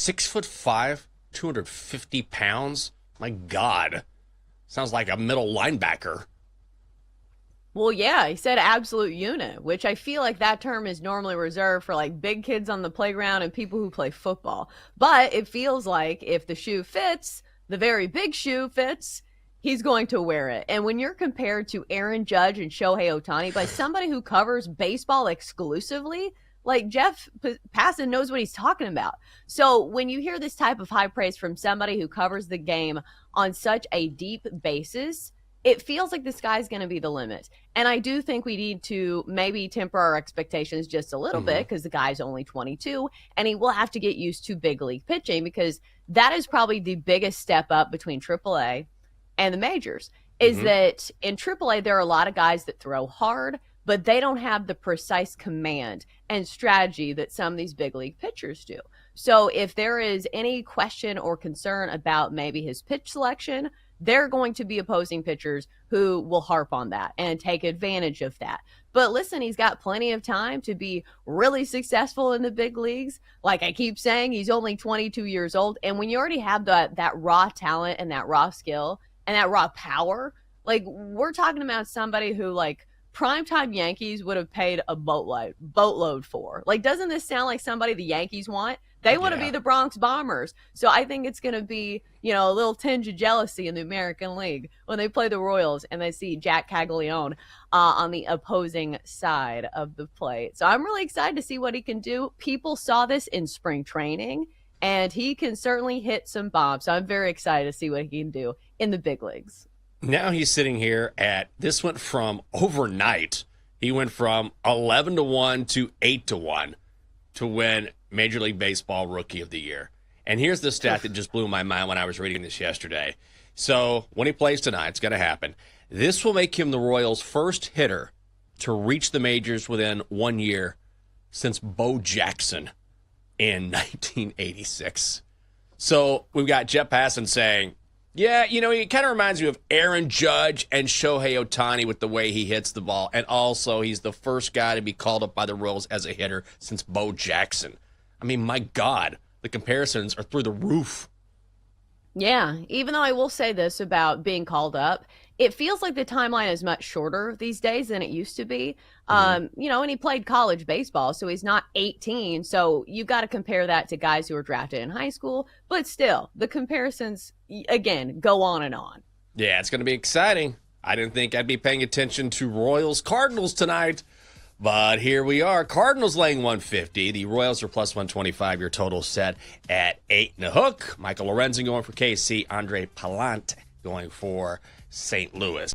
6'5", 250 pounds. My God. Sounds like a middle linebacker. Well, yeah, he said absolute unit, which I feel like that term is normally reserved for like big kids on the playground and people who play football. But it feels like if the shoe fits, the very big shoe fits, he's going to wear it. And when you're compared to Aaron Judge and Shohei Ohtani by somebody who covers baseball exclusively, like Jeff Passan knows what he's talking about. So when you hear this type of high praise from somebody who covers the game on such a deep basis, it feels like the sky's going to be the limit. And I do think we need to maybe temper our expectations just a little bit because the guy's only 22 and he will have to get used to big league pitching because that is probably the biggest step up between AAA and the majors is that in AAA, there are a lot of guys that throw hard, but they don't have the precise command and strategy that some of these big league pitchers do. So if there is any question or concern about maybe his pitch selection, they're going to be opposing pitchers who will harp on that and take advantage of that. But listen, he's got plenty of time to be really successful in the big leagues. Like I keep saying, he's only 22 years old. And when you already have that raw talent and that raw skill and that raw power, like we're talking about somebody who like primetime Yankees would have paid a boatload for. Like, doesn't this sound like somebody the Yankees want? They want to be the Bronx Bombers. So I think it's going to be, a little tinge of jealousy in the American League when they play the Royals and they see Jac Caglianone on the opposing side of the plate. So I'm really excited to see what he can do. People saw this in spring training, and he can certainly hit some bombs. So I'm very excited to see what he can do in the big leagues. Now he's sitting here this went from overnight. He went from 11-1 to 8-1 to win Major League Baseball Rookie of the Year. And here's the stat that just blew my mind when I was reading this yesterday. So when he plays tonight, it's going to happen. This will make him the Royals' first hitter to reach the majors within 1 year since Bo Jackson in 1986. So we've got Jeff Passan saying, yeah, he kind of reminds me of Aaron Judge and Shohei Ohtani with the way he hits the ball. And also, he's the first guy to be called up by the Royals as a hitter since Bo Jackson. I mean, my God, the comparisons are through the roof. Yeah, even though I will say this about being called up, it feels like the timeline is much shorter these days than it used to be. And he played college baseball, so he's not 18. So you've got to compare that to guys who were drafted in high school. But still, the comparisons, again, go on and on. Yeah, it's going to be exciting. I didn't think I'd be paying attention to Royals-Cardinals tonight. But here we are. Cardinals laying 150. The Royals are plus 125. Your total set at 8.5. Michael Lorenzen going for KC. Andre Palante going for St. Louis.